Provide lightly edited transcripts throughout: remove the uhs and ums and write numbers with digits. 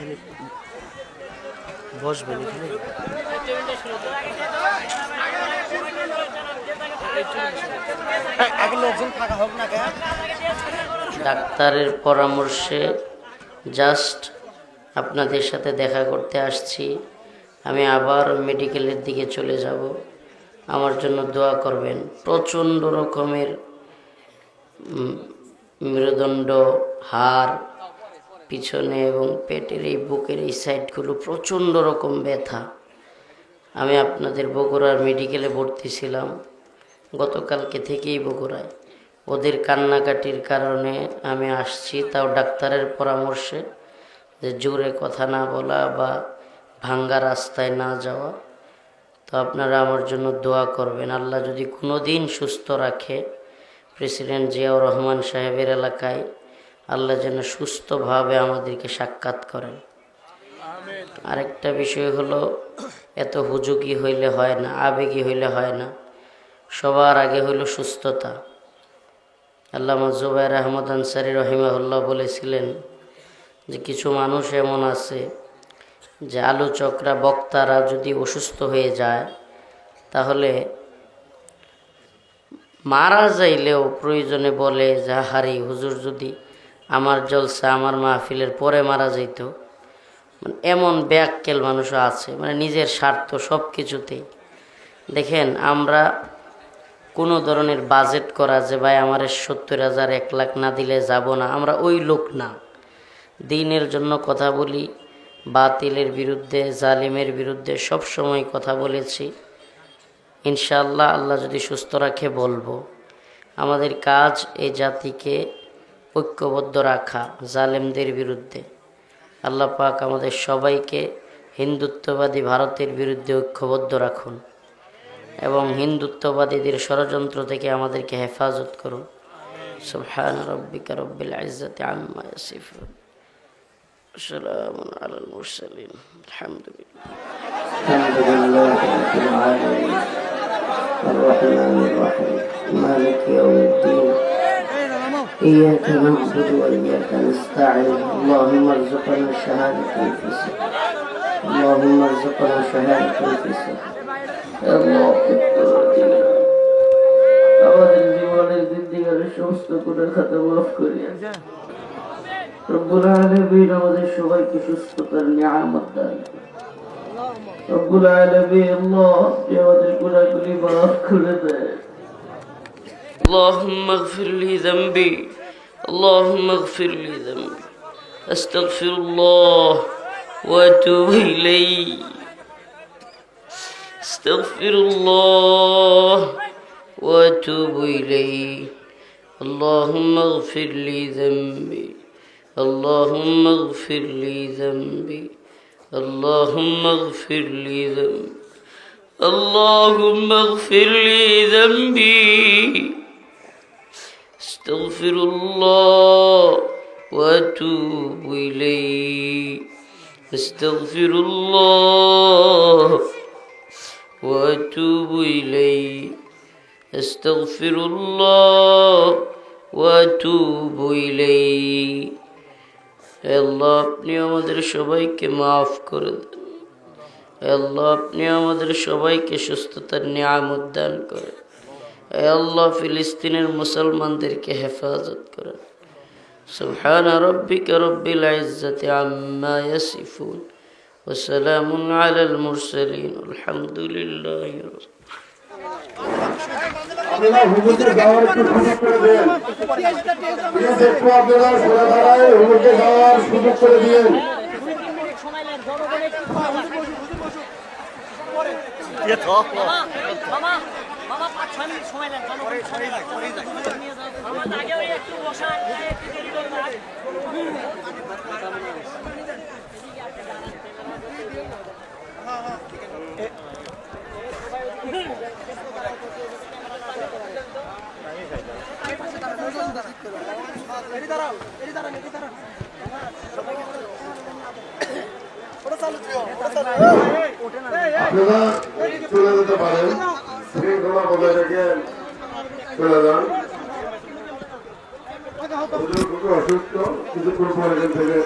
এখানে বসবেন এখানে। ডাক্তারের পরামর্শে জাস্ট আপনাদের সাথে দেখা করতে আসছি। আমি আবার মেডিকেলের দিকে চলে যাব। আমার জন্য দোয়া করবেন। প্রচণ্ড রকমের মেরুদণ্ড, হাড়, পিছনে এবং পেটের এই বুকের এই সাইডগুলো প্রচণ্ড রকম ব্যথা। আমি আপনাদের বগুড়ার মেডিকেলে ভর্তি ছিলাম গতকালকে থেকেই বগুড়ায়। ওদের কান্নাকাটির কারণে আমি আসছি, তাও ডাক্তারের পরামর্শে, যে জোরে কথা না বলা বা ভাঙ্গা রাস্তায় না যাওয়া। তো আপনারা আমার জন্য দোয়া করবেন। আল্লাহ যদি কোনো দিন সুস্থ রাখে, প্রেসিডেন্ট জিয়াউর রহমান সাহেবের এলাকায় আল্লাহ যেন সুস্থভাবে আমাদেরকে সাক্ষাৎ করেন। আরেকটা বিষয় হলো, এত হুজুকি হইলে হয় না, আবেগী হইলে হয় না। সবার আগে হইল সুস্থতা। আল্লামা জুবায়ের আহমদ আনসারী রহিমাহুল্লাহ বলেছিলেন যে কিছু মানুষ এমন আছে যে আলোচকরা, বক্তারা যদি অসুস্থ হয়ে যায় তাহলে মারা যাইলেও প্রয়োজনে বলে যে হারি হুজুর যদি আমার জলসা, আমার মাহফিলের পরে মারা যাইত। মানে এমন ব্যাককেল মানুষও আছে, মানে নিজের স্বার্থ সব কিছুতেই। দেখেন, আমরা কোনো ধরনের বাজেট করা যে ভাই আমার 70,000 1 লাখ না দিলে যাব না, আমরা ওই লোক না। দ্বীনের জন্য কথা বলি, বাতিলের বিরুদ্ধে, জালিমের বিরুদ্ধে সব সময় কথা বলেছি। ইনশাআল্লাহ আল্লাহ যদি সুস্থ রাখে বলবো। আমাদের কাজ এই জাতিকে ঐক্যবদ্ধ রাখা জালেমদের বিরুদ্ধে। আল্লাহ পাক আমাদের সবাইকে হিন্দুত্ববাদী ভারতের বিরুদ্ধে ঐক্যবদ্ধ রাখুন এবং হিন্দুত্ববাদীদের ষড়যন্ত্র থেকে আমাদেরকে হেফাজত করুন। সুবহান রাব্বিকা রব্বিল ইজ্জাতি আম্মা ইয়াসিফুন, সালামুন আলাল মুরসালিন, আলহামদুলিল্লাহ। রাব্বিল আলামিন, আর-রাহমানির রাহিম, মালিকি ইয়াউমিদ্দিন, ইয়্যাকা না'বুদু ওয়া ইয়্যাকা নাস্তাঈন, আল্লাহুম্মা আরযুকনা শাহাদাতান ফি সাবিলিক, আল্লাহুম্মা আরযুকনা শাহাদাতান ফি সাবিলিক। আমাদের জীবনের জিন্দেগীর সমস্ত গুনাহ খাতা মাফ করিয়া রব্বুল আলামিন আমাদের সবাইকে সুস্থতার নিয়ামত দান করুন। রব্বুল আলামিন আল্লাহ আমাদের গুনাহগুলি মাফ করে দেন। اللهم اغفر لي ذنبي، اللهم اغفر لي ذنبي، استغفر الله واتوب اليه، استغفر الله واتوب اليه. اللهم اغفر لي ذنبي، اللهم اغفر لي ذنبي، اللهم اغفر لي ذنبي، اللهم اغفر لي ذنبي. استغفر الله واتوب اليه، استغفر الله واتوب اليه، استغفر الله واتوب اليه. আল্লাহ আপনি আমাদের সবাইকে মাফ করে দেন। আল্লাহ আপনি আমাদের সবাইকে সুস্থতার নিয়ামত দান করেন। আল্লাহ ফিলিস্তিনের মুসলমানদেরকে হেফাজত করেন। সুবহানা রাব্বিকা রব্বিল ইজ্জাতি আম্মা ইয়াসিফুন ওয়া সালামুন আলাল মুরসালিন, আলহামদুলিল্লাহি রাব্বিল আপনারা হুজুরকে যাওয়ার একটু সুযোগ করে দেন। প্লিজ একটু আপনারা সরে দাঁড়ায় হুজুরকে যাওয়ার সুযোগ করে দিন। আপনারা চলে যেতে পারেন, শৃঙ্খলা বজায় রেখে চলে যান। হুজুর খুবই অসুস্থ, কিছুক্ষণ পরে এখান থেকে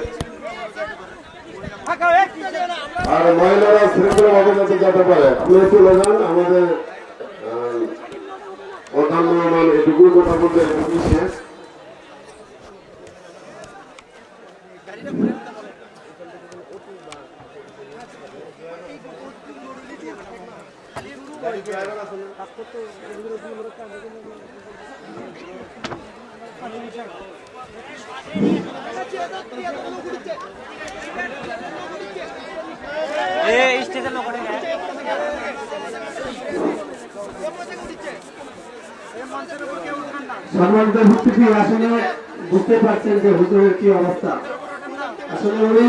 আর মহিলারা শৃঙ্খলাভাবে যাতে যেতে পারে আপনারা চলে যান। আমাদের প্রধান মেহমান এটুকুই কথা বলতে এটুকুই শেষ। সম্মানিত উপস্থিতি, আসলে বুঝতে পারছেন যে হুজুরের কি অবস্থা। আসলে উনি